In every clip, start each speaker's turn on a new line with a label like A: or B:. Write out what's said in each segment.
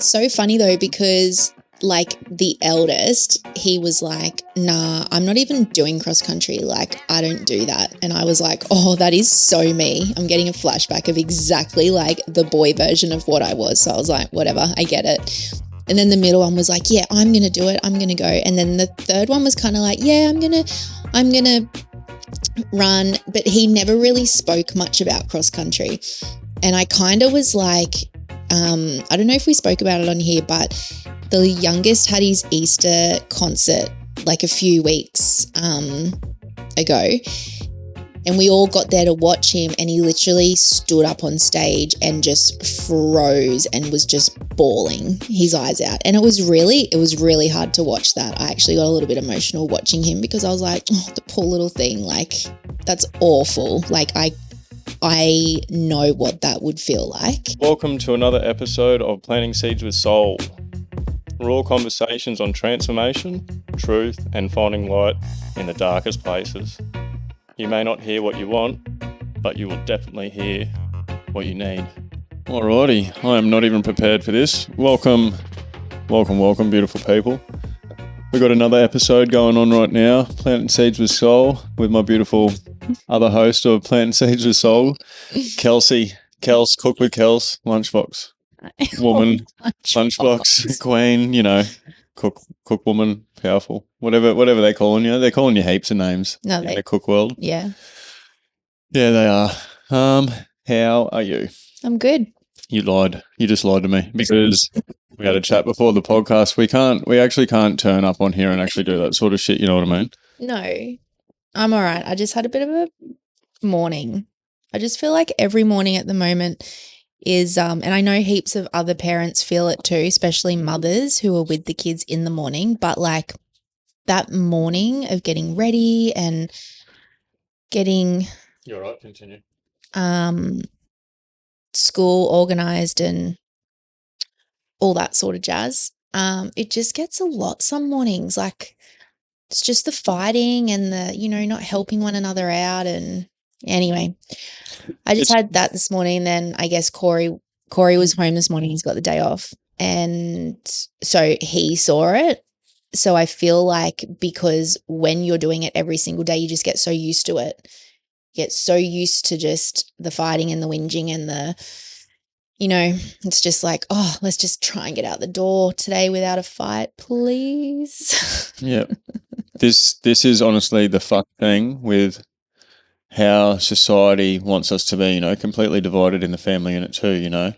A: so funny though, because like the eldest, he was like, nah, I'm not even doing cross country. Like, I don't do that. And I was like, oh, that is so me. I'm getting a flashback of exactly like the boy version of what I was. So I was like, whatever, I get it. And then the middle one was like, yeah, I'm going to do it. I'm going to go. And then the third one was kind of like, yeah, I'm going to run. But he never really spoke much about cross country. And I kind of was like, I don't know if we spoke about it on here, but the youngest had his Easter concert like a few weeks ago, and we all got there to watch him, and he literally stood up on stage and just froze and was just bawling his eyes out. And it was really hard to watch that. I actually got a little bit emotional watching him because I was like, oh, the poor little thing, like that's awful. Like I know what that would feel like.
B: Welcome to another episode of Planting Seeds with Soul. Raw conversations on transformation, truth, and finding light in the darkest places. You may not hear what you want, but you will definitely hear what you need. Alrighty, I am not even prepared for this. Welcome, beautiful people. We've got another episode going on right now, Planting Seeds with Soul, with my beautiful other host of Planting Seeds with Soul, Kels, Cook with Kels, Lunchbox woman, lunchbox queen, you know, cook woman, powerful, whatever they're calling you. They're calling you heaps of names in the cook world.
A: Yeah,
B: they are. How are you?
A: I'm good.
B: You lied. You just lied to me because we had a chat before the podcast. We actually can't turn up on here and actually do that sort of shit. You know what I mean?
A: No, I'm all right. I just had a bit of a morning. I just feel like every morning at the moment is, and I know heaps of other parents feel it too, especially mothers who are with the kids in the morning, but like that morning of getting ready and getting
B: You're right, continue.
A: School organized and all that sort of jazz. It just gets a lot some mornings. Like it's just the fighting and the, you know, not helping one another out. And anyway, I just had that this morning. And then I guess Corey was home this morning. He's got the day off. And so he saw it. So I feel like because when you're doing it every single day, you just get so used to it. You get so used to just the fighting and the whinging and the, you know, it's just like, oh, let's just try and get out the door today without a fight, please.
B: Yeah. This is honestly the fuck thing with how society wants us to be, you know, completely divided in the family unit too, you know.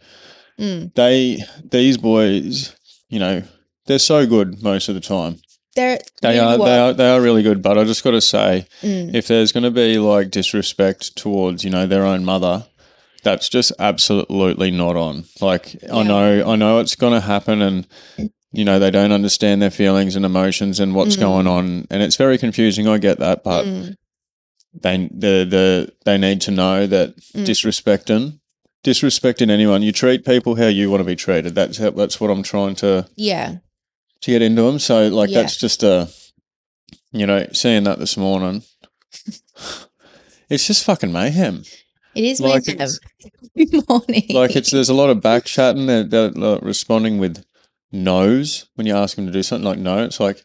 B: These boys, you know, they're so good most of the time. They are really good, but I just got to say, if there's going to be like disrespect towards, you know, their own mother, that's just absolutely not on. Like, yeah. I know it's going to happen, and you know they don't understand their feelings and emotions and what's going on, and it's very confusing. I get that, but they need to know that disrespecting anyone, you treat people how you want to be treated. That's what I'm trying to get into them. So like that's just you know, seeing that this morning, it's just fucking mayhem.
A: It is like mayhem every morning.
B: Like there's a lot of back chatting. They're responding with no's when you ask them to do something. Like no, it's like,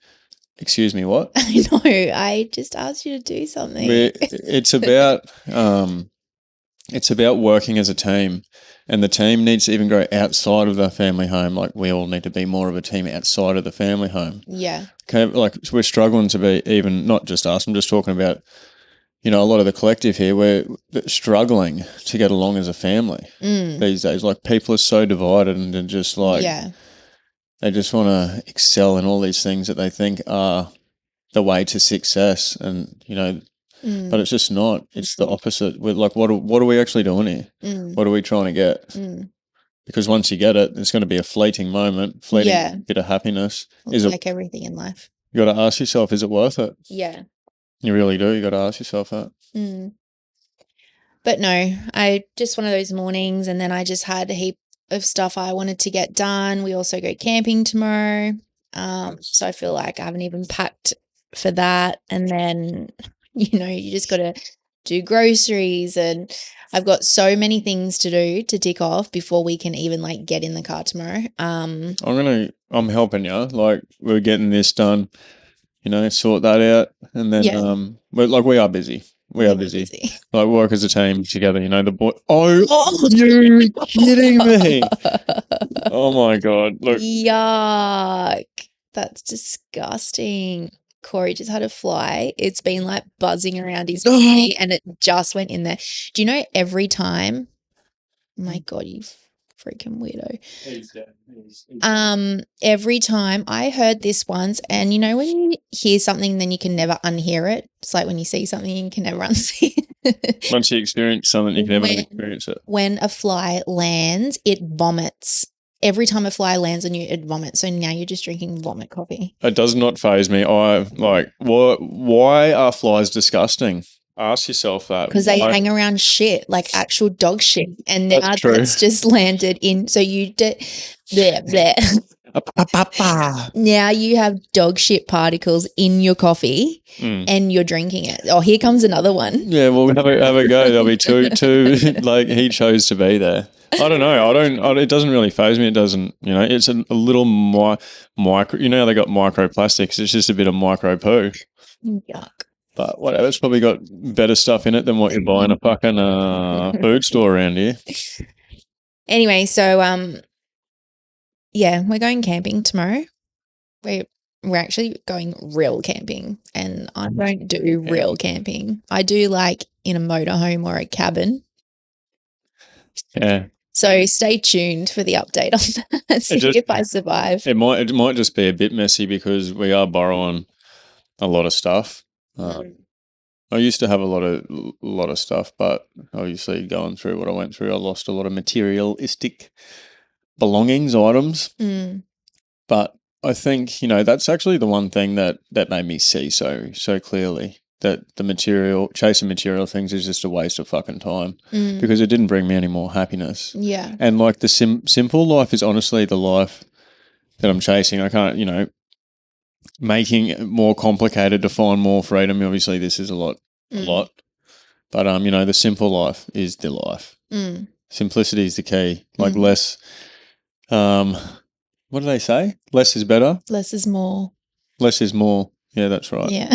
B: excuse me, what?
A: I know. I just asked you to do something.
B: It's about working as a team, and the team needs to even go outside of the family home. Like we all need to be more of a team outside of the family home.
A: Yeah.
B: Okay. Like we're struggling to be, even not just us. I'm just talking about, you know, a lot of the collective here, we're struggling to get along as a family these days. Like people are so divided and just like, they just want to excel in all these things that they think are the way to success. And, you know, but it's just not. It's the opposite. We're like, what are we actually doing here? What are we trying to get? Because once you get it, it's going to be a fleeting moment, bit of happiness.
A: It's like everything in life.
B: You got to ask yourself, is it worth it?
A: Yeah.
B: You really do. You got to ask yourself that.
A: But no, just one of those mornings, and then I just had a heap of stuff I wanted to get done. We also go camping tomorrow. So I feel like I haven't even packed for that. And then, you know, you just got to do groceries, and I've got so many things to do to tick off before we can even like get in the car tomorrow.
B: I'm helping you. Like, we're getting this done, sort that out. And then, we are busy. We are busy. Like, work as a team together, the boy. Oh, you're kidding me. Oh my God. Look.
A: Yuck. That's disgusting. Corey just had a fly. It's been like buzzing around his body and it just went in there. Do you know every time? My God, you freaking weirdo. Every time I heard this once, and when you hear something, then you can never unhear it. It's like when you see something, you can never unsee it.
B: Once you experience something, you can never experience it.
A: When a fly lands, it vomits. Every time a fly lands on you, it vomits. So now you're just drinking vomit coffee.
B: It does not faze me. Why are flies disgusting? Ask yourself that.
A: Because they hang around shit, like actual dog shit. And now that's just landed in. So you now you have dog shit particles in your coffee and you're drinking it. Oh, here comes another one.
B: Yeah, well, have a go. There'll be two. Like, he chose to be there. I don't know. It doesn't really faze me. It doesn't. It's a little micro. They got microplastics. It's just a bit of micro poo.
A: Yuck.
B: But whatever. It's probably got better stuff in it than what you buy in a fucking food store around here.
A: Anyway, so we're going camping tomorrow. We're actually going real camping, and I don't do real camping. I do like in a motorhome or a cabin.
B: Yeah.
A: So stay tuned for the update on that. See if I survive.
B: It might just be a bit messy because we are borrowing a lot of stuff. I used to have a lot of stuff, but obviously going through what I went through, I lost a lot of materialistic belongings, items. But I think, that's actually the one thing that made me see so clearly that chasing material things is just a waste of fucking time because it didn't bring me any more happiness.
A: Yeah.
B: And like the simple life is honestly the life that I'm chasing. I can't, making it more complicated to find more freedom. Obviously this is a lot, but the simple life is the life. Simplicity is the key. Like less, what do they say? Less is better.
A: Less is more.
B: Less is more. Yeah, that's right.
A: Yeah.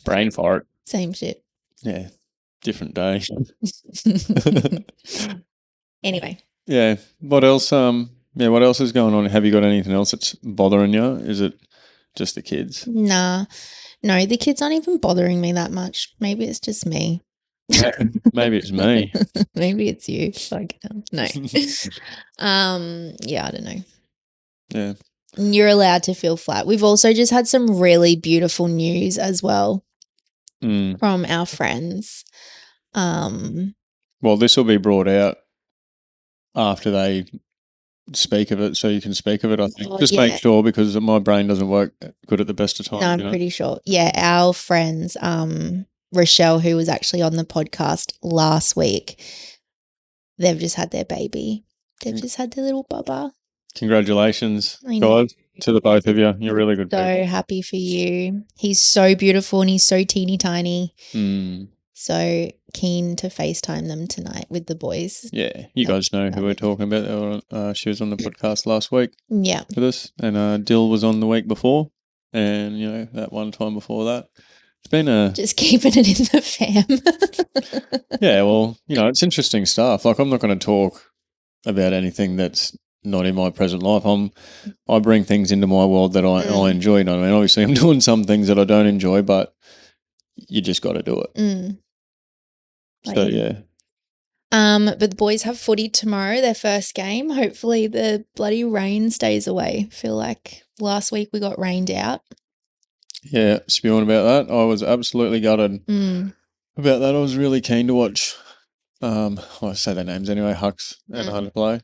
B: Brain fart.
A: Same shit.
B: Yeah. Different day.
A: Anyway.
B: Yeah. What else? What else is going on? Have you got anything else that's bothering you? Is it just the kids?
A: Nah. No, the kids aren't even bothering me that much. Maybe it's just me.
B: Maybe it's me.
A: Maybe it's you. No. Yeah, I don't know.
B: Yeah.
A: You're allowed to feel flat. We've also just had some really beautiful news as well from our friends.
B: Well, this will be brought out after they speak of it, so you can speak of it, I think. Make sure, because my brain doesn't work good at the best of times.
A: No, I'm pretty sure. Yeah, our friends, Rochelle, who was actually on the podcast last week, they've just had their baby. They've just had their little bubba.
B: Congratulations, guys, to the both of you. You're really good.
A: So happy for you. He's so beautiful and he's so teeny tiny. So keen to FaceTime them tonight with the boys.
B: Yeah, you guys know who we're talking about. She was on the podcast last week.
A: Yeah.
B: With us, and Dill was on the week before, and that one time before that. It's been
A: just keeping it in the fam.
B: Yeah, well, it's interesting stuff. Like, I'm not going to talk about anything that's not in my present life. I bring things into my world that I enjoy. Obviously I'm doing some things that I don't enjoy, but you just got to do it. So yeah.
A: But the boys have footy tomorrow, their first game. Hopefully the bloody rain stays away. I feel like last week we got rained out.
B: Yeah, spewing about that. I was absolutely gutted about that. I was really keen to watch. I say their names anyway. Hux and Hunter play.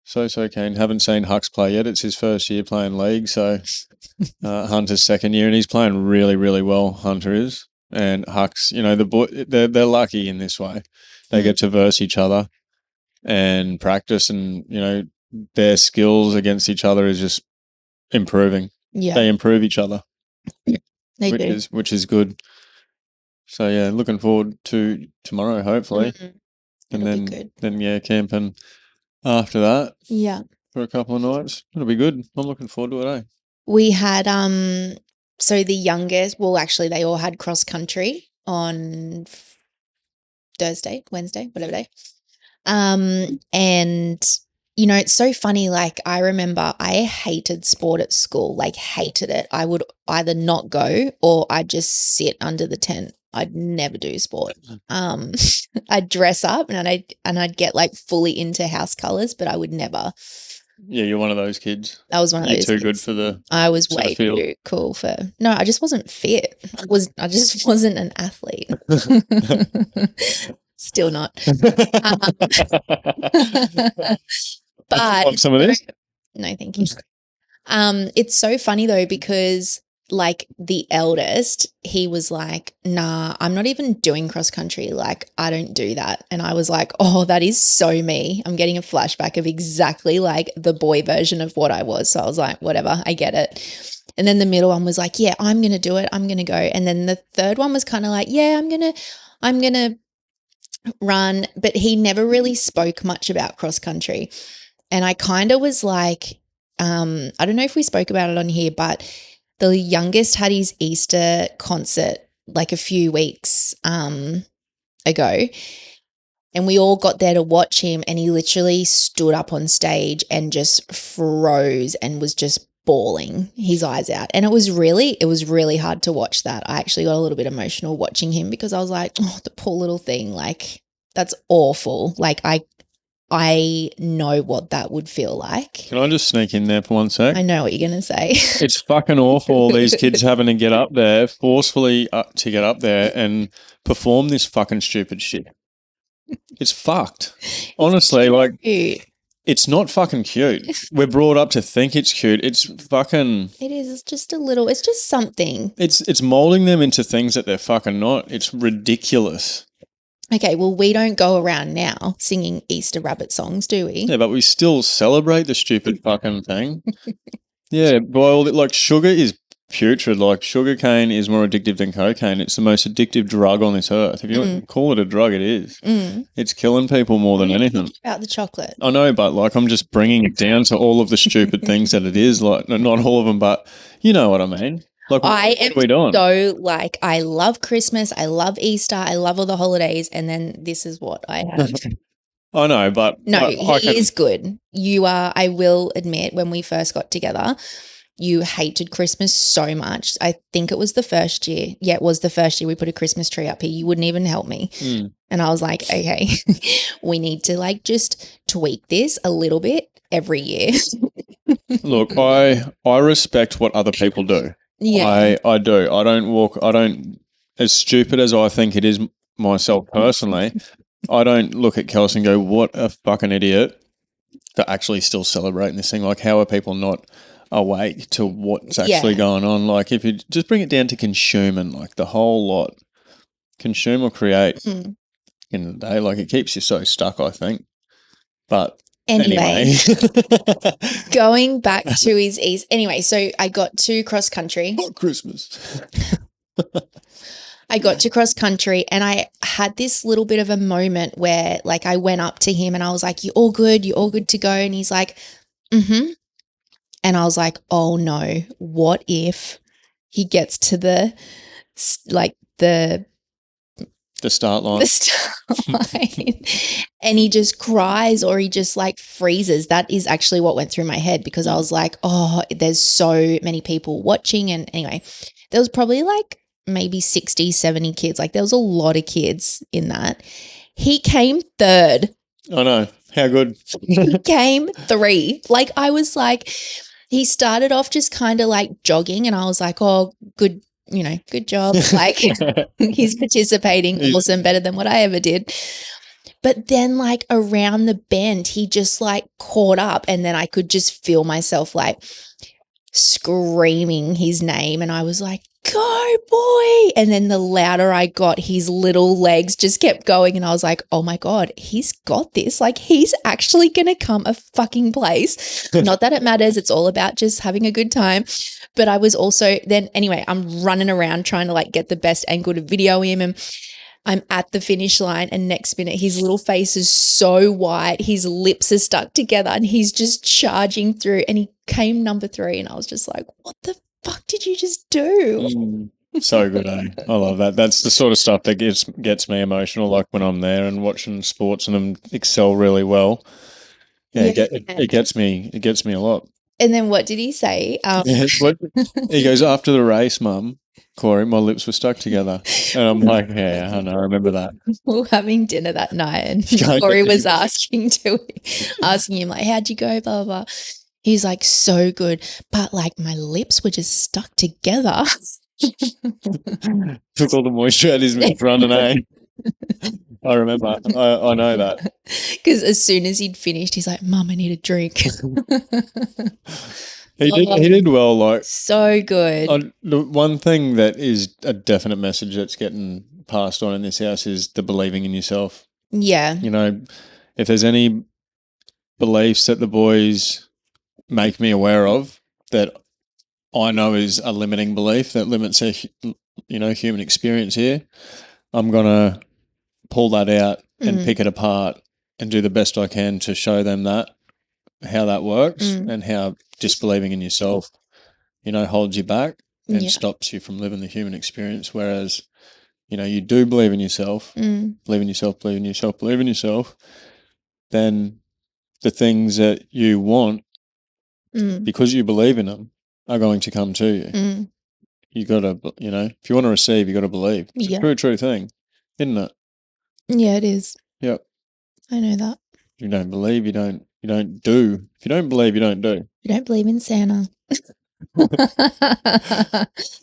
B: So keen. Haven't seen Hux play yet. It's his first year playing league. So Hunter's second year, and he's playing really, really well. Hunter is, and Hux. They're lucky in this way. They get to verse each other and practice, and their skills against each other is just improving. Yeah, they improve each other.
A: They do,
B: which is good. So yeah, looking forward to tomorrow, hopefully.
A: It'll be good.
B: Then yeah, camping after that.
A: Yeah.
B: For a couple of nights. It'll be good. I'm looking forward to it, eh?
A: We had so the youngest, well actually they all had cross country on Thursday, Wednesday, whatever day. And you know, it's so funny, like I remember I hated sport at school, like hated it. I would either not go or I'd just sit under the tent. I'd never do sport. I'd dress up and I'd get like fully into house colors, but I would never.
B: Yeah, you're one of those kids.
A: I was one of those
B: too
A: kids.
B: good for the
A: I was way too cool for. No, I just wasn't fit. I just wasn't an athlete. Still not. But
B: want some of this?
A: No, thank you. It's so funny though, because like the eldest, he was like, nah, I'm not even doing cross country. Like, I don't do that. And I was like, oh, that is so me. I'm getting a flashback of exactly like the boy version of what I was. So I was like, whatever, I get it. And then the middle one was like, yeah, I'm going to do it. I'm going to go. And then the third one was kind of like, yeah, I'm going to run. But he never really spoke much about cross country. And I kind of was like, I don't know if we spoke about it on here, but the youngest had his Easter concert like a few weeks ago, and we all got there to watch him, and he literally stood up on stage and just froze and was just bawling his eyes out. And it was really hard to watch that. I actually got a little bit emotional watching him because I was like, oh, the poor little thing, like that's awful. Like I know what that would feel like.
B: Can I just sneak in there for 1 sec?
A: I know what you're going to say.
B: It's fucking awful, these kids having to get up there, forcefully to get up there and perform this fucking stupid shit. It's fucked. Honestly, like, it's not fucking cute. We're brought up to think it's cute. It's fucking...
A: It is. It's just a little... It's just something.
B: It's molding them into things that they're fucking not. It's ridiculous.
A: Okay, well, we don't go around now singing Easter rabbit songs, do we?
B: Yeah, but we still celebrate the stupid fucking thing. Yeah, boy, like sugar is putrid. Like sugar cane is more addictive than cocaine. It's the most addictive drug on this earth. If you call it a drug, it is. It's killing people more than anything.
A: About the chocolate.
B: I know, but like I'm just bringing it down to all of the stupid things that it is. Like not all of them, but you know what I mean. Like,
A: I am so like, I love Christmas, I love Easter, I love all the holidays, and then this is what I have.
B: I know, but
A: no, he is good. You are. I will admit, when we first got together, you hated Christmas so much. I think it was the first year. Yeah, it was the first year we put a Christmas tree up here. You wouldn't even help me, and I was like, okay, we need to like just tweak this a little bit every year.
B: Look, I respect what other people do. Yeah, I do. I don't, as stupid as I think it is myself personally, I don't look at Kels and go, what a fucking idiot for actually still celebrating this thing. Like, how are people not awake to what's actually going on? Like, if you just bring it down to consuming, like the whole lot, consume or create in the day, like it keeps you so stuck, I think. But anyway.
A: Going back to his ease. Anyway, so I got to cross country.
B: Not Christmas.
A: I got to cross country and I had this little bit of a moment where like I went up to him and I was like, you all good? You all good to go? And he's like, mm-hmm. And I was like, oh no, what if he gets to the start line. The start line. And he just cries or he just like freezes. That is actually what went through my head because I was like, oh, there's so many people watching. And anyway, there was probably like maybe 60, 70 kids. Like there was a lot of kids in that. He came third.
B: I know. How good.
A: He came 3. Like I was like, he started off just kind of like jogging and I was like, oh, good. You know, good job. Like he's participating. Awesome. Better than what I ever did. But then like around the bend, he just like caught up and then I could just feel myself like screaming his name. And I was like, go, boy. And then the louder I got, his little legs just kept going. And I was like, oh my God, he's got this. Like, he's actually going to come a fucking place. Not that it matters. It's all about just having a good time. But I was also then, anyway, I'm running around trying to like get the best angle to video him. And I'm at the finish line, and next minute his little face is so white, his lips are stuck together, and he's just charging through, and he came number 3, and I was just like, what the fuck did you just do?
B: So good, eh? I love that. That's the sort of stuff that gets me emotional, like when I'm there and watching sports and them excel really well. Yeah, it gets me. It gets me a lot.
A: And then what did he say?
B: He goes, after the race, Mum, Corey, my lips were stuck together. And I'm like, yeah, I know, I remember that.
A: We were having dinner that night, and Corey was asking him, like, how'd you go, blah, blah, blah. He's like, so good. But like my lips were just stuck together.
B: Took all the moisture out of his mouth running, eh? I remember. I know that.
A: Because as soon as he'd finished, he's like, Mum, I need a drink.
B: He did well. Like,
A: so good.
B: The one thing that is a definite message that's getting passed on in this house is the believing in yourself.
A: Yeah.
B: You know, if there's any beliefs that the boys make me aware of that I know is a limiting belief that limits human experience here, I'm gonna pull that out and pick it apart and do the best I can to show them how that works and how disbelieving in yourself, holds you back and stops you from living the human experience. Whereas, you do believe in yourself, believe in yourself, believe in yourself, believe in yourself, then the things that you want, because you believe in them, are going to come to you. You got to, if you want to receive, you got to believe. It's a true thing, isn't it?
A: Yeah, it is.
B: Yep.
A: I know that.
B: If you don't believe, you don't do. If you don't believe, you don't do.
A: You don't believe in Santa.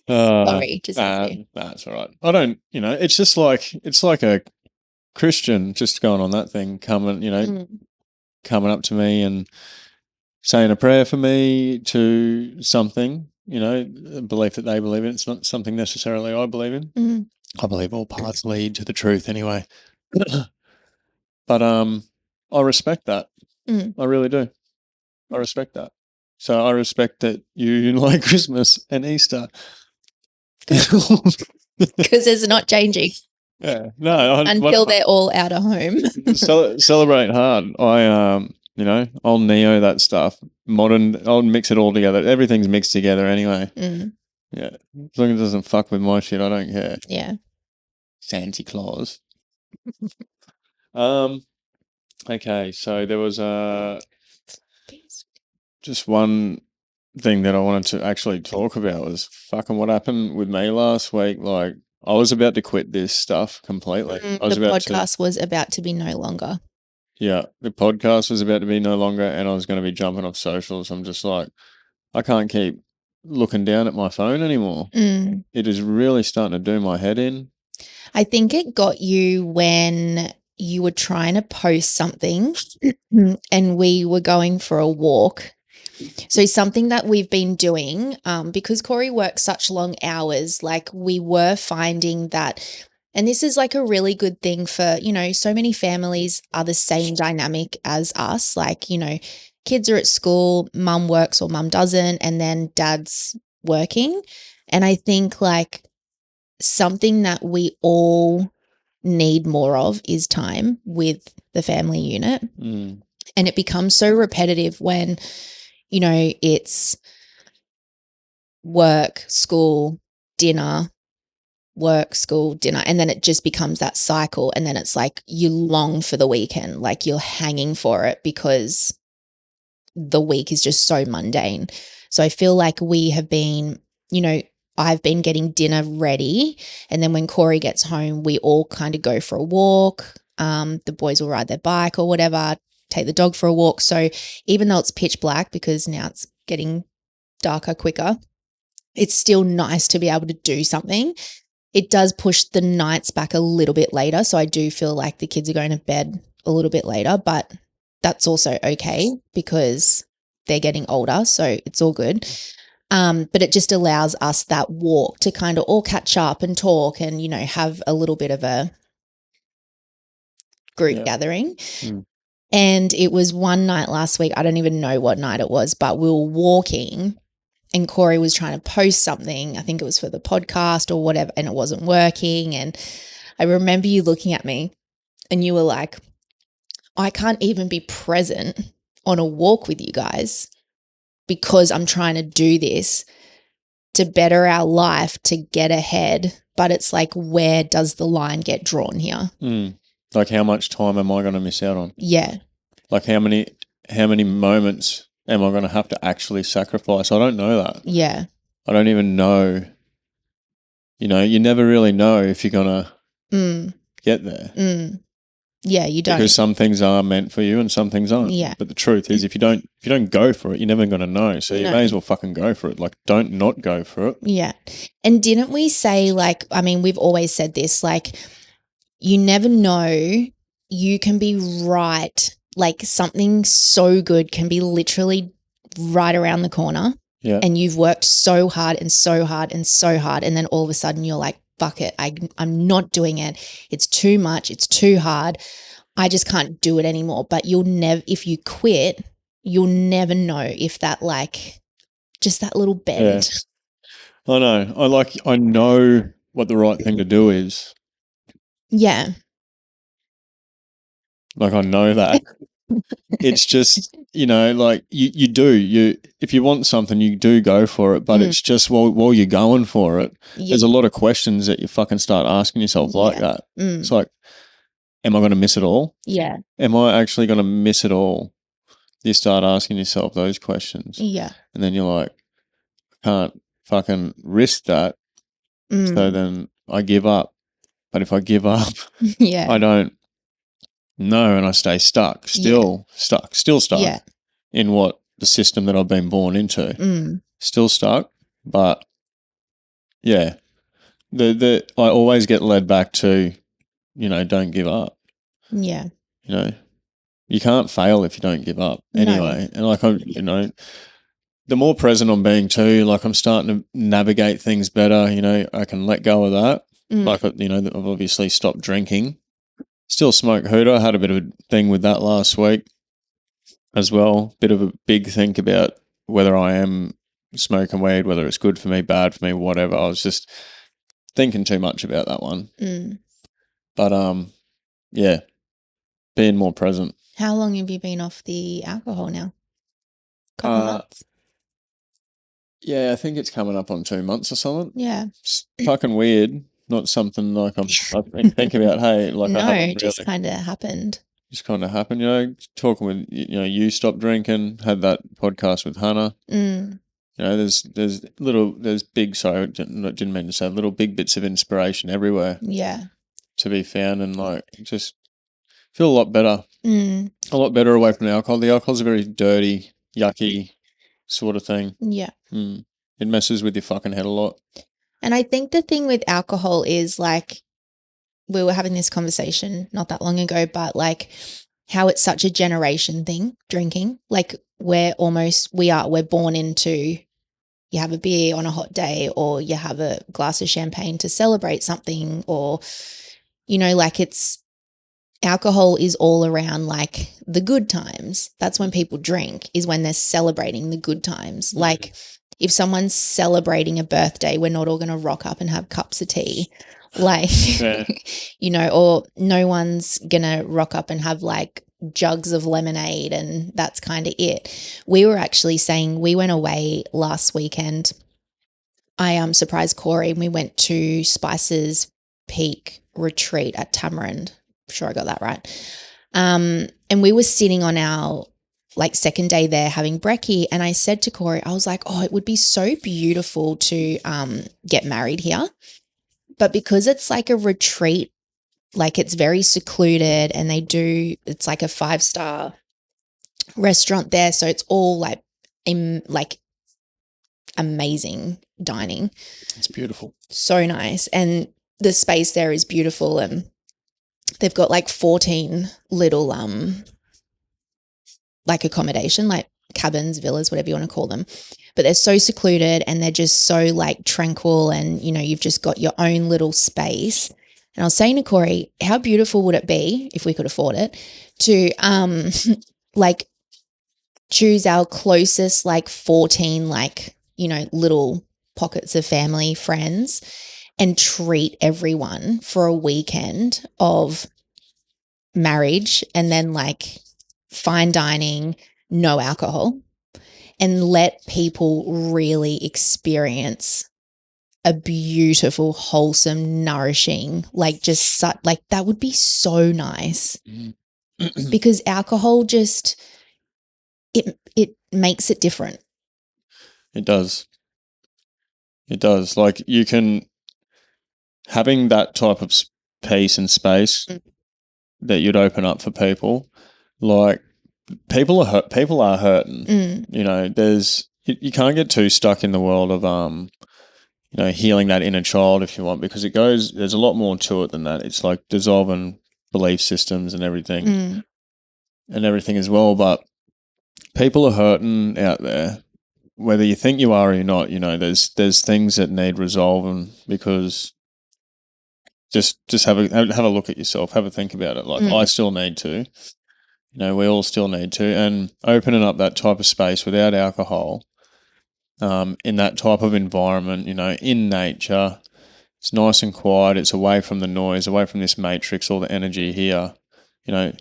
A: Sorry, just
B: that's all right. I don't, it's just like, it's like a Christian just going on that thing, coming up to me and saying a prayer for me to something, a belief that they believe in. It's not something necessarily I believe in. I believe all paths lead to the truth anyway. But I respect that. I really do. I respect that. So I respect that you like Christmas and Easter.
A: Because it's not changing.
B: Yeah. No.
A: Until they're all out of home.
B: Celebrate hard. I'll neo that stuff. Modern, I'll mix it all together. Everything's mixed together anyway. Yeah. As long as it doesn't fuck with my shit, I don't care.
A: Yeah.
B: Santa Claus. Okay, so there was just one thing that I wanted to actually talk about was fucking what happened with me last week. Like, I was about to quit this stuff completely.
A: The podcast was about to be no longer.
B: Yeah, the podcast was about to be no longer, and I was going to be jumping off socials. I'm just like, I can't keep looking down at my phone anymore. It is really starting to do my head in.
A: I think it got you when you were trying to post something and we were going for a walk. So something that we've been doing, because Corey works such long hours, like we were finding that, and this is like a really good thing for, so many families are the same dynamic as us. Like, kids are at school, mum works or mum doesn't, and then dad's working. And I think like something that we all need more of is time with the family unit. And it becomes so repetitive when, it's work, school, dinner, work, school, dinner, and then it just becomes that cycle. And then it's like you long for the weekend, like you're hanging for it because the week is just so mundane. So I feel like we have been, I've been getting dinner ready, and then when Corey gets home, we all kind of go for a walk. The boys will ride their bike or whatever, take the dog for a walk. So even though it's pitch black, because now it's getting darker quicker, it's still nice to be able to do something. It does push the nights back a little bit later. So I do feel like the kids are going to bed a little bit later, but that's also okay because they're getting older. So it's all good. But it just allows us that walk to kind of all catch up and talk and, you know, have a little bit of a group gathering. And it was one night last week, I don't even know what night it was, but we were walking and Corey was trying to post something. I think it was for the podcast or whatever, and it wasn't working. And I remember you looking at me and you were like, I can't even be present on a walk with you guys because I'm trying to do this to better our life, to get ahead. But it's like, where does the line get drawn here?
B: Like, how much time am I going to miss out on?
A: Yeah.
B: Like, how many moments am I going to have to actually sacrifice? I don't know that.
A: Yeah.
B: I don't even know. You know, you never really know if you're going to get there.
A: Yeah, you don't.
B: Because some things are meant for you and some things aren't.
A: Yeah.
B: But the truth is, if you don't go for it, you're never going to know. So you may as well fucking go for it. Like, don't not go for it.
A: Yeah. And didn't we say, like, I mean, we've always said this, like, you never know, you can be right. Like, something so good can be literally right around the corner.
B: Yeah.
A: And you've worked so hard and so hard and so hard. And then all of a sudden you're like, fuck it, I'm not doing it. It's too much. It's too hard. I just can't do it anymore. But you'll never, if you quit, you'll never know if that, like, just that little bend.
B: Yeah. I know. I know what the right thing to do is.
A: Yeah.
B: Like, I know that. It's just, you know, like you do. If you want something, you do go for it. But it's just while you're going for it, there's a lot of questions that you fucking start asking yourself like that. It's like, am I going to miss it all?
A: Yeah.
B: Am I actually going to miss it all? You start asking yourself those questions.
A: Yeah.
B: And then you're like, I can't fucking risk that. So then I give up. But if I give up, I don't know, and I stay stuck, still stuck in what the system that I've been born into. Still stuck, but yeah, I always get led back to, you know, don't give up.
A: Yeah.
B: You know, you can't fail if you don't give up anyway. And like, you know, the more present I'm being too, like I'm starting to navigate things better. You know, I can let go of that. Like, you know, I've obviously stopped drinking. Still smoke hooter. I had a bit of a thing with that last week as well. Bit of a big think about whether I am smoking weed, whether it's good for me, bad for me, whatever. I was just thinking too much about that one. But yeah, being more present.
A: How long have you been off the alcohol now? Couple months?
B: Yeah, I think it's coming up on 2 months or something.
A: Yeah.
B: It's fucking weird. Not something like I've been thinking about, hey, like
A: no,
B: I haven't really.
A: just kind of happened.
B: Just kind of happened, you know, talking with, you know, you stopped drinking, had that podcast with Hannah. You know, there's big, sorry, I didn't mean to say, little big bits of inspiration everywhere.
A: Yeah.
B: To be found, and like just feel a lot better. A lot better away from the alcohol. The alcohol's a very dirty, yucky sort of thing.
A: Yeah.
B: It messes with your fucking head a lot.
A: And I think the thing with alcohol is, like, we were having this conversation not that long ago, but like how it's such a generation thing, drinking. Like, we're born into, you have a beer on a hot day, or you have a glass of champagne to celebrate something, or, you know, like, alcohol is all around, like, the good times. That's when people drink, is when they're celebrating the good times. Like, if someone's celebrating a birthday, we're not all going to rock up and have cups of tea. Like, you know, or no one's going to rock up and have, like, jugs of lemonade, and that's kind of it. We were actually saying, we went away last weekend. I surprised Corey, and we went to Spice's Peak retreat at Tamarind. I'm sure I got that right. And we were sitting on our, like, second day there having brekkie, and I said to Corey, I was like, oh, it would be so beautiful to get married here. But because it's like a retreat, like, it's very secluded, and it's like a 5-star restaurant there. So it's all like amazing dining.
B: It's beautiful.
A: So nice. And the space there is beautiful, and they've got like 14 little like accommodation, like cabins, villas, whatever you want to call them. But they're so secluded and they're just so like tranquil, and you've just got your own little space. And I was saying to Corey, how beautiful would it be if we could afford it to like choose our closest like 14 like, little pockets of family, friends, and treat everyone for a weekend of marriage and then like fine dining, no alcohol, and let people really experience a beautiful, wholesome, nourishing, like just like that would be so nice. Because alcohol just it makes it different.
B: It does. It does. Like having that type of peace and space that you'd open up for people, like people are hurting. You can't get too stuck in the world of healing that inner child if you want, because there's a lot more to it than that. It's like dissolving belief systems and everything as well. But people are hurting out there, whether you think you are or you're not. There's things that need resolving, because just have a look at yourself, have a think about it. Like I still need to, we all still need to, and opening up that type of space without alcohol, in that type of environment, in nature, it's nice and quiet. It's away from the noise, away from this matrix, all the energy here, and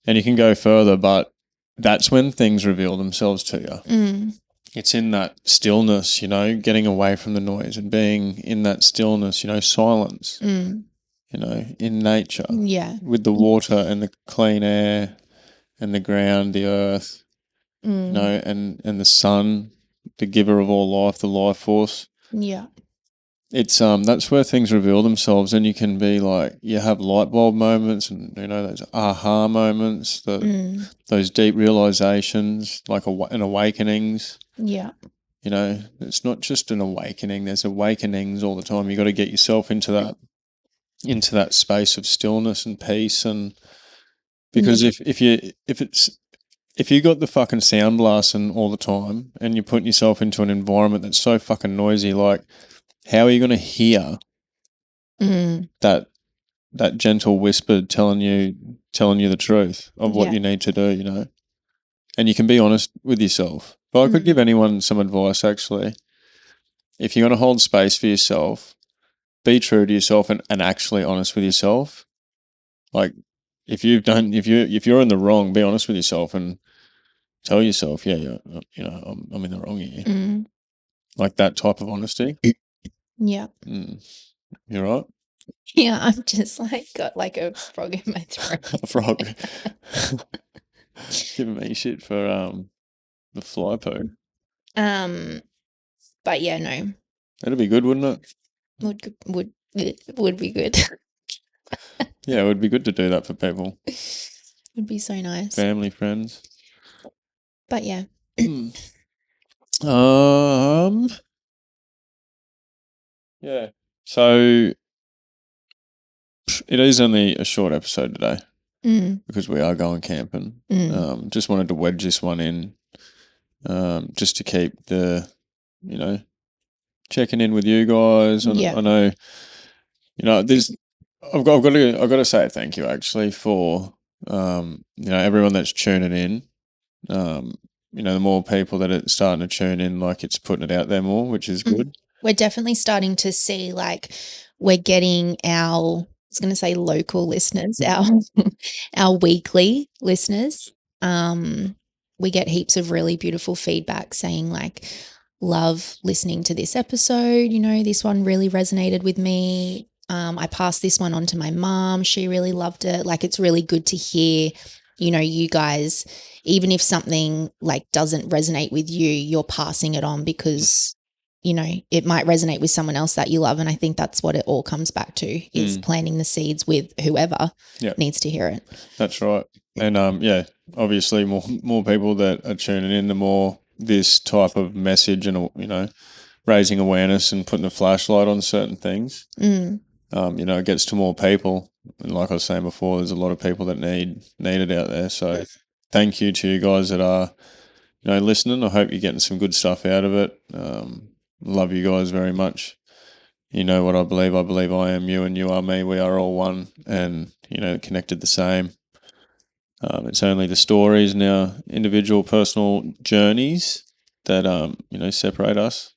B: you can go further, but that's when things reveal themselves to you. It's in that stillness, getting away from the noise and being in that stillness, silence, in nature, with the water and the clean air and the ground, the earth, and the sun, the giver of all life, the life force.
A: Yeah.
B: It's that's where things reveal themselves, and you can be like, you have light bulb moments, and those aha moments, those deep realizations, like an awakenings.
A: Yeah.
B: It's not just an awakening. There's awakenings all the time. You got to get yourself into that space of stillness and peace, and because if you got the fucking sound blasting all the time and you're putting yourself into an environment that's so fucking noisy, like, how are you going to hear that gentle whisper telling you the truth of what you need to do, And you can be honest with yourself. But I could give anyone some advice, actually. If you're going to hold space for yourself, be true to yourself and actually honest with yourself. Like, if you're in the wrong, be honest with yourself and tell yourself, I'm in the wrong here. Like that type of honesty.
A: Yeah.
B: You're right.
A: Yeah, I'm just like got like a frog in my throat.
B: A frog. Giving me shit for the fly poo.
A: But yeah, no.
B: That'd be good, wouldn't it?
A: Would be good.
B: Yeah, it would be good to do that for people.
A: Would be so nice.
B: Family, friends.
A: But yeah.
B: Yeah. So it is only a short episode today because we are going camping. Just wanted to wedge this one in, just to keep the, checking in with you guys. I know, there's. I've got to say thank you actually for everyone that's tuning in. The more people that are starting to tune in, like it's putting it out there more, which is good.
A: We're definitely starting to see like we're getting our, I was going to say local listeners, our weekly listeners. We get heaps of really beautiful feedback saying like, love listening to this episode. This one really resonated with me. I passed this one on to my mom. She really loved it. Like, it's really good to hear, you guys, even if something like doesn't resonate with you, you're passing it on because, it might resonate with someone else that you love. And I think that's what it all comes back to, is planting the seeds with whoever needs to hear it.
B: That's right. And obviously more people that are tuning in, the more this type of message and, raising awareness and putting a flashlight on certain things, it gets to more people. And like I was saying before, there's a lot of people that need it out there. So thank you to you guys that are listening. I hope you're getting some good stuff out of it. Love you guys very much. You know what I believe. I believe I am you and you are me. We are all one and, connected the same. It's only the stories and our individual personal journeys that, separate us.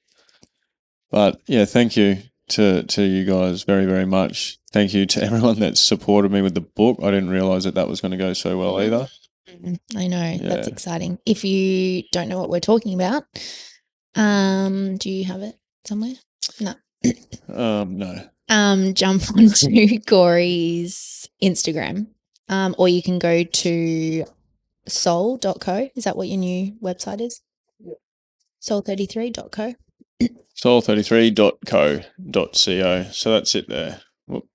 B: But, yeah, thank you to you guys very, very much. Thank you to everyone that supported me with the book. I didn't realise that was going to go so well either.
A: I know. Yeah. That's exciting. If you don't know what we're talking about, do you have it somewhere? No.
B: No.
A: Jump onto Corey's Instagram, or you can go to soul.co. Is that what your new website is? Yeah. Soul33.co.
B: Soul33.co.co. So that's it there. Whoop.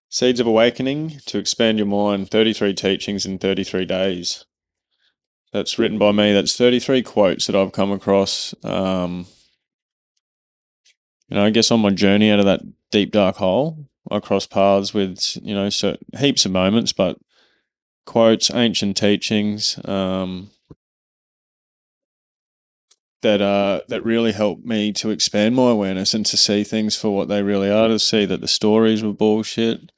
B: Seeds of Awakening to Expand Your Mind, 33 Teachings in 33 Days. That's written by me. That's 33 quotes that I've come across, I guess on my journey out of that deep, dark hole. I cross paths with, so heaps of moments, but quotes, ancient teachings, that really helped me to expand my awareness and to see things for what they really are, to see that the stories were bullshit.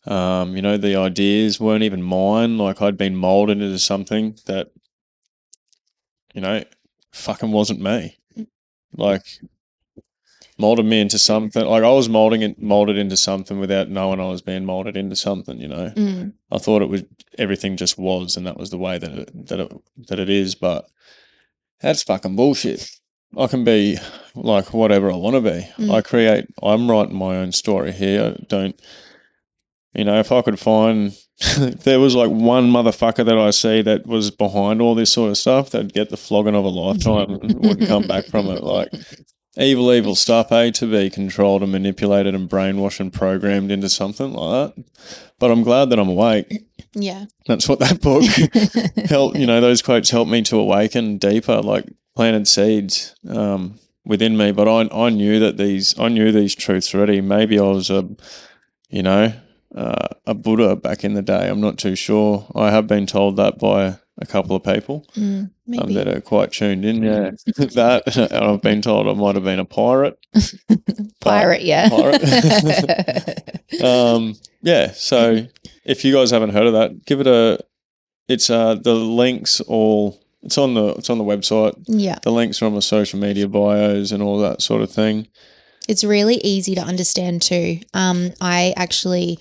B: The ideas weren't even mine. Like, I'd been molded into something that, fucking wasn't me. Like, molded me into something. Like, I was molded into something without knowing I was being molded into something. I thought it was, everything just was, and that was the way that it is. But that's fucking bullshit. I can be like whatever I want to be. I'm writing my own story here. I don't, if I could find, if there was like one motherfucker that I see that was behind all this sort of stuff, that'd get the flogging of a lifetime and wouldn't come back from it. Like, evil stuff, to be controlled and manipulated and brainwashed and programmed into something like that. But I'm glad that I'm awake.
A: Yeah.
B: That's what that book helped, those quotes helped me to awaken deeper, like planted seeds within me. But I knew that these truths already. Maybe I was a Buddha back in the day. I'm not too sure. I have been told that by a couple of people that are quite tuned in. Yeah, that. And I've been told I might have been a pirate.
A: Pirate.
B: Yeah. So if you guys haven't heard of that, give it a. It's the links all. It's on the website.
A: Yeah.
B: The links are on the social media bios and all that sort of thing.
A: It's really easy to understand too. I actually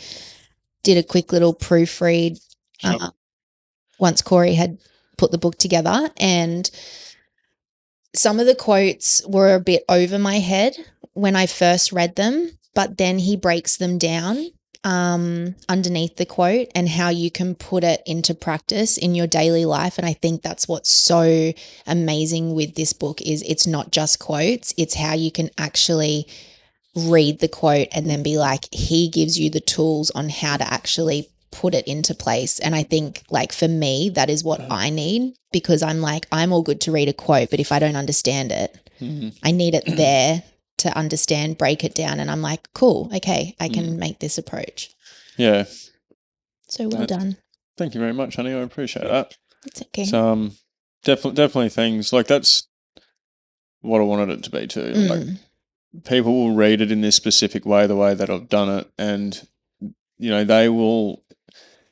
A: did a quick little proofread once Corey had put the book together, and some of the quotes were a bit over my head when I first read them, but then he breaks them down underneath the quote and how you can put it into practice in your daily life. And I think that's what's so amazing with this book is it's not just quotes, it's how you can actually read the quote and then be like, he gives you the tools on how to actually put it into place. And I think, like, for me, that is what I need, because I'm like, I'm all good to read a quote, but if I don't understand it, I need it there to understand, break it down. And I'm like, cool, okay, I can make this approach.
B: Yeah.
A: So well done.
B: Thank you very much, honey. I appreciate that.
A: It's okay.
B: So, definitely things like that's what I wanted it to be too. Like, people will read it in this specific way, the way that I've done it, and they will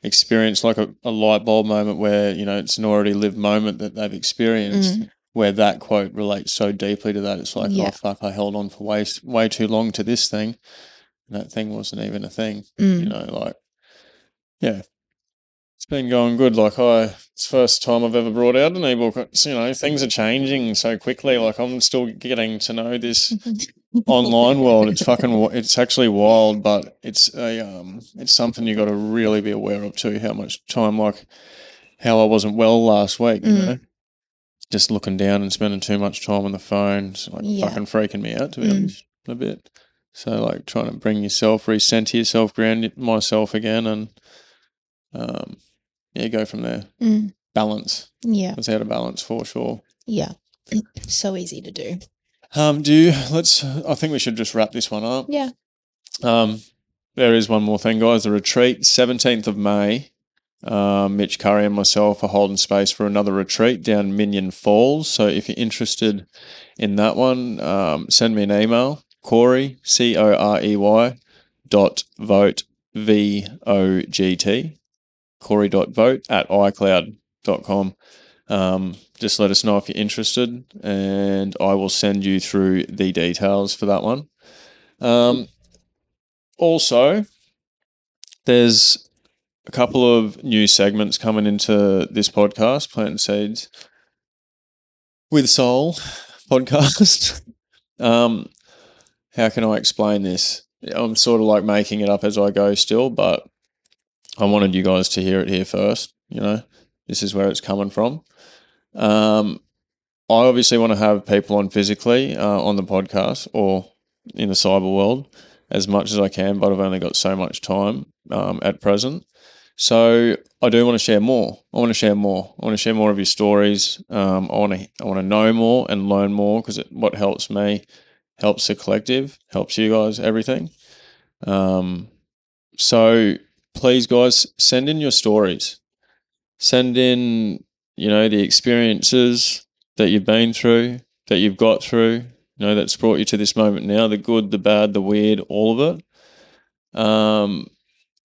B: experience like a light bulb moment where it's an already lived moment that they've experienced, where that quote relates so deeply to that. It's like, oh fuck, I held on for way too long to this thing, and that thing wasn't even a thing. It's been going good. Like, it's the first time I've ever brought out an ebook. Things are changing so quickly. Like, I'm still getting to know this online world. It's actually wild, but it's something you got to really be aware of too. How much time, like how I wasn't well last week, just looking down and spending too much time on the phone, it's like fucking freaking me out, to be honest, a bit. So, like, trying to bring yourself, recenter yourself, ground myself again, and go from there. Balance. Yeah. That's how to balance for sure.
A: Yeah. So easy to do.
B: I think we should just wrap this one up.
A: Yeah.
B: There is one more thing, guys. The retreat, 17th of May. Mitch Curry and myself are holding space for another retreat down Minion Falls. So if you're interested in that one, send me an email, Corey, Corey, .vote, VOGT, Corey.vote@icloud.com. Just let us know if you're interested, and I will send you through the details for that one. Also, there's a couple of new segments coming into this podcast, Planting Seeds with Soul podcast. How can I explain this? I'm sort of like making it up as I go still, but I wanted you guys to hear it here first. You know, this is where it's coming from. I obviously want to have people on physically on the podcast or in the cyber world as much as I can, but I've only got so much time at present. So I do want to share more. I want to share more of your stories. I want to know more and learn more, because what helps me helps the collective, helps you guys, everything. So please, guys, send in your stories. Send in, the experiences that you've been through, that you've got through, that's brought you to this moment now, the good, the bad, the weird, all of it.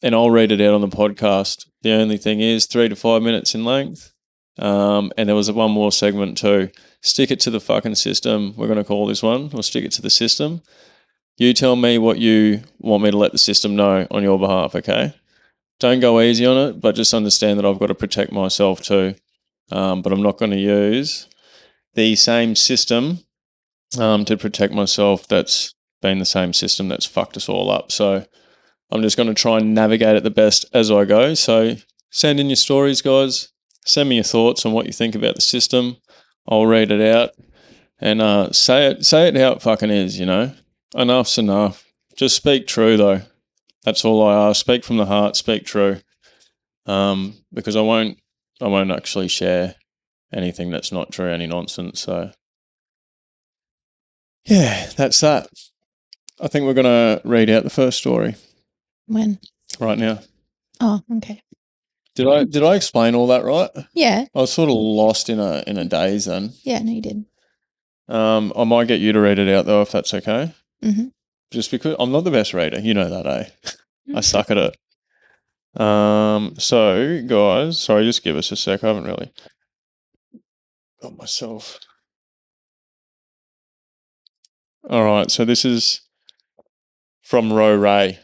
B: And I'll read it out on the podcast. The only thing is 3 to 5 minutes in length. And there was one more segment too. Stick it to the fucking system. We're going to call this one, or stick it to the system. You tell me what you want me to let the system know on your behalf, okay? Don't go easy on it, but just understand that I've got to protect myself too. But I'm not going to use the same system to protect myself that's been the same system that's fucked us all up. So I'm just going to try and navigate it the best as I go. So send in your stories, guys. Send me your thoughts on what you think about the system. I'll read it out and say it how it fucking is, Enough's enough. Just speak true, though. That's all I ask. Speak from the heart. Speak true. Because I won't actually share anything that's not true, any nonsense. So yeah, that's that. I think we're going to read out the first story.
A: When?
B: Right now.
A: Oh, okay.
B: Did I explain all that right?
A: Yeah.
B: I was sort of lost in a daze then.
A: Yeah, no, you did.
B: I might get you to read it out though, if that's okay.
A: Mm-hmm.
B: Just because I'm not the best reader, you know that, eh? I suck at it. So guys, sorry, just give us a sec. I haven't really got myself. All right, so this is from Ro Ray.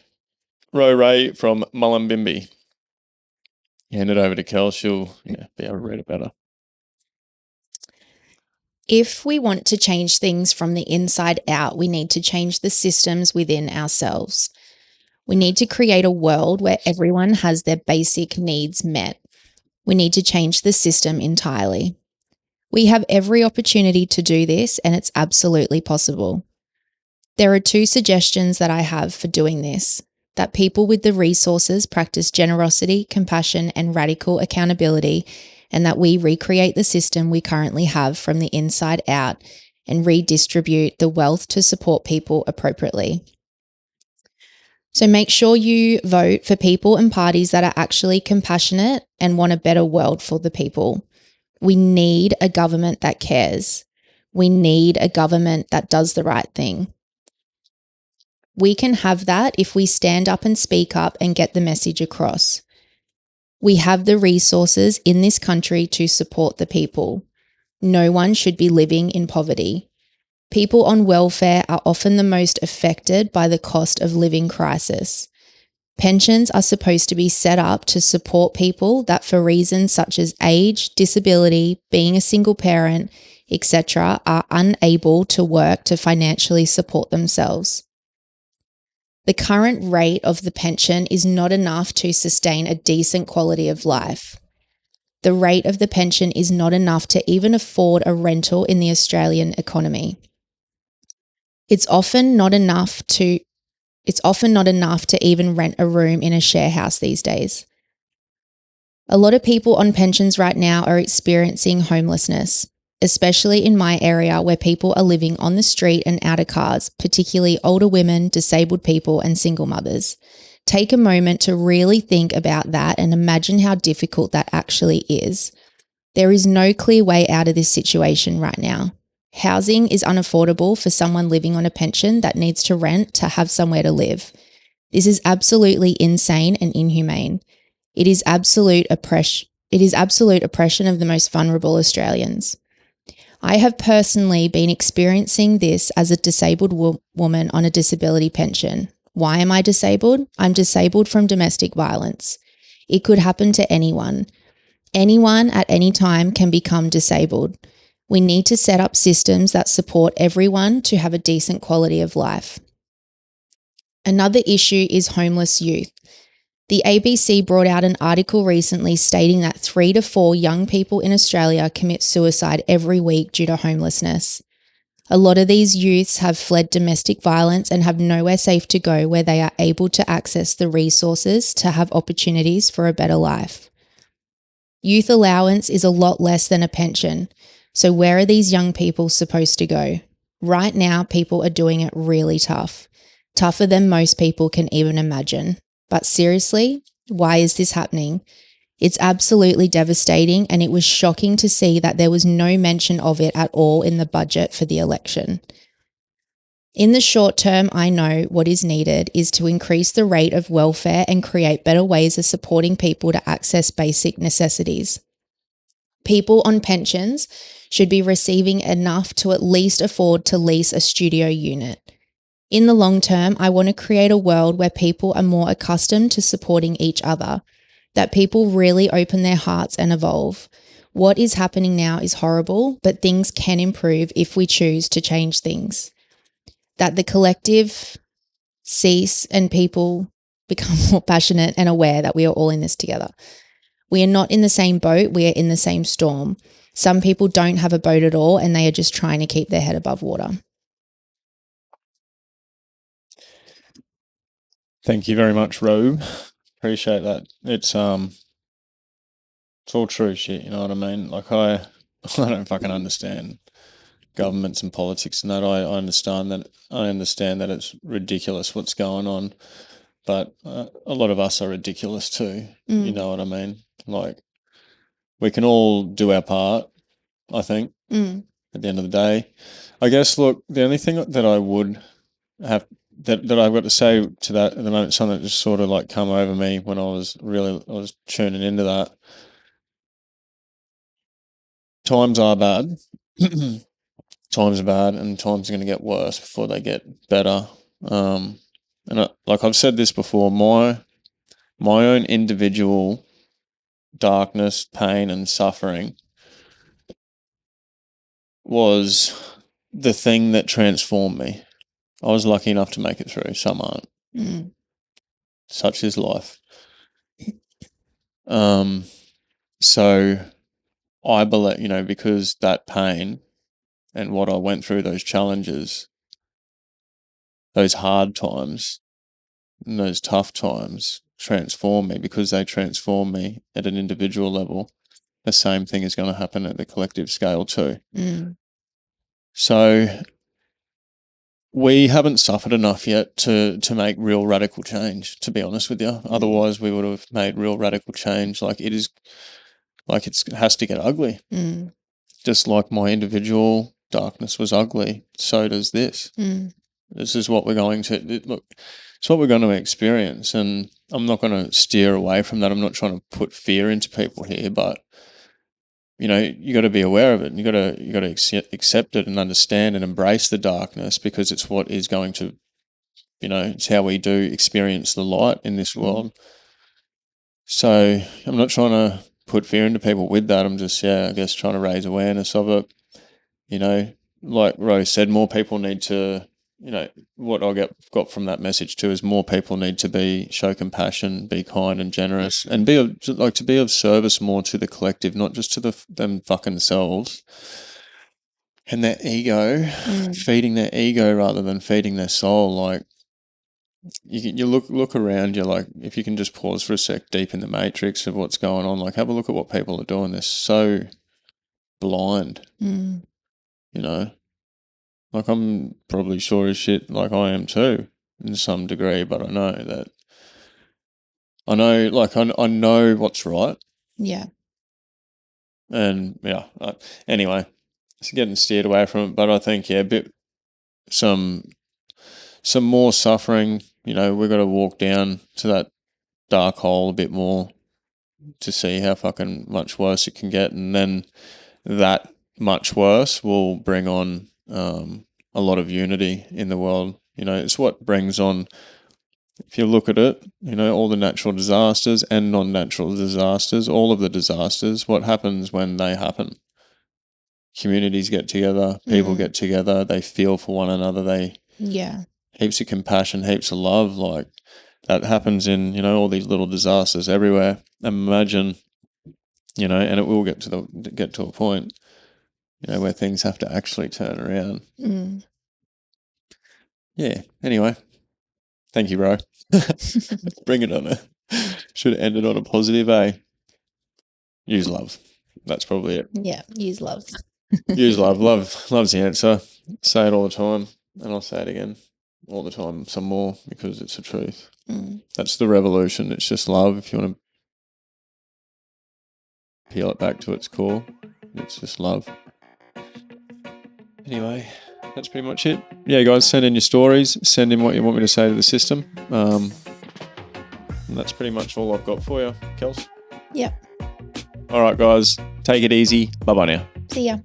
B: Ro Ray from Mullumbimby. Hand it over to Kels. She'll be able to read it better.
A: If we want to change things from the inside out, we need to change the systems within ourselves. We need to create a world where everyone has their basic needs met. We need to change the system entirely. We have every opportunity to do this, and it's absolutely possible. There are 2 suggestions that I have for doing this: that people with the resources practice generosity, compassion, and radical accountability, and that we recreate the system we currently have from the inside out and redistribute the wealth to support people appropriately. So make sure you vote for people and parties that are actually compassionate and want a better world for the people. We need a government that cares. We need a government that does the right thing. We can have that if we stand up and speak up and get the message across. We have the resources in this country to support the people. No one should be living in poverty. People on welfare are often the most affected by the cost of living crisis. Pensions are supposed to be set up to support people that, for reasons such as age, disability, being a single parent, etc., are unable to work to financially support themselves. The current rate of the pension is not enough to sustain a decent quality of life. The rate of the pension is not enough to even afford a rental in the Australian economy. It's often not enough to even rent a room in a share house these days. A lot of people on pensions right now are experiencing homelessness, especially in my area where people are living on the street and out of cars, particularly older women, disabled people, and single mothers. Take a moment to really think about that and imagine how difficult that actually is. There is no clear way out of this situation right now. Housing is unaffordable for someone living on a pension that needs to rent to have somewhere to live. This is absolutely insane and inhumane. It is absolute oppression of the most vulnerable Australians. I have personally been experiencing this as a disabled woman on a disability pension. Why am I disabled? I'm disabled from domestic violence. It could happen to anyone. Anyone at any time can become disabled. We need to set up systems that support everyone to have a decent quality of life. Another issue is homeless youth. The ABC brought out an article recently stating that 3 to 4 young people in Australia commit suicide every week due to homelessness. A lot of these youths have fled domestic violence and have nowhere safe to go where they are able to access the resources to have opportunities for a better life. Youth allowance is a lot less than a pension. So where are these young people supposed to go? Right now, people are doing it really tough. Tougher than most people can even imagine. But seriously, why is this happening? It's absolutely devastating, and it was shocking to see that there was no mention of it at all in the budget for the election. In the short term, I know what is needed is to increase the rate of welfare and create better ways of supporting people to access basic necessities. People on pensions should be receiving enough to at least afford to lease a studio unit. In the long term, I want to create a world where people are more accustomed to supporting each other, that people really open their hearts and evolve. What is happening now is horrible, but things can improve if we choose to change things. That the collective cease and people become more passionate and aware that we are all in this together. We are not in the same boat, we are in the same storm. Some people don't have a boat at all and they are just trying to keep their head above water.
B: Thank you very much, Robe. Appreciate that. It's all true shit, you know what I mean? Like I don't fucking understand governments and politics and that. I understand that it's ridiculous what's going on, but a lot of us are ridiculous too. You know what I mean? Like we can all do our part, I think, at the end of the day. I guess, look, the only thing that I would have that I've got to say to that at the moment, something that just sort of like come over me when I was tuning into that. Times are bad. Times are bad, and times are going to get worse before they get better. Like I've said this before, my own individual darkness, pain, and suffering was the thing that transformed me. I was lucky enough to make it through. Some aren't. Such is life. So I believe, because that pain and what I went through, those challenges, those hard times, and those tough times transform me, because they transform me at an individual level. The same thing is going to happen at the collective scale too. So we haven't suffered enough yet to make real radical change, to be honest with you. Otherwise we would have made real radical change. Like it has to get ugly. Just like my individual darkness was ugly, so does this. This is what we're going to look. It's what we're going to experience, and I'm not going to steer away from that. I'm not trying to put fear into people here, but you got to be aware of it. You got to accept it and understand and embrace the darkness, because it's what is going to, it's how we do experience the light in this world. So I'm not trying to put fear into people with that. I'm just, I guess, trying to raise awareness of it. Like Rose said, more people need to, what I got from that message too is more people need to show compassion, be kind and generous, and to be of service more to the collective, not just to them fucking selves and their ego, feeding their ego rather than feeding their soul. Like you look around, you're like, if you can just pause for a sec deep in the matrix of what's going on, like have a look at what people are doing. They're so blind, Like I'm probably sure as shit, like I am too, in some degree, but I know that I know, like, I know what's right.
A: Yeah.
B: And yeah, anyway, it's getting steered away from it. But I think, yeah, some more suffering. You know, we've got to walk down to that dark hole a bit more to see how fucking much worse it can get, and then that much worse will bring on a lot of unity in the world. You know, it's what brings on. If you look at it, you know, all the natural disasters and non-natural disasters, all of the disasters, what happens when they happen? Communities get together, people get together, they feel for one another, heaps of compassion, heaps of love, like that happens in, you know, all these little disasters everywhere. Imagine, you know, and it will get to a point, you know, where things have to actually turn around. Yeah. Anyway, thank you, bro. Let's bring it on. Should have ended on a positive, eh? Use love. That's probably it.
A: Yeah. Use love.
B: Use love. Love's the answer. Say it all the time, and I'll say it again all the time, some more, because it's the truth. That's the revolution. It's just love. If you want to peel it back to its core, it's just love. Anyway, that's pretty much it. Yeah, guys, send in your stories. Send in what you want me to say to the system. And that's pretty much all I've got for you, Kels.
A: Yep.
B: All right, guys, take it easy. Bye-bye now.
A: See ya.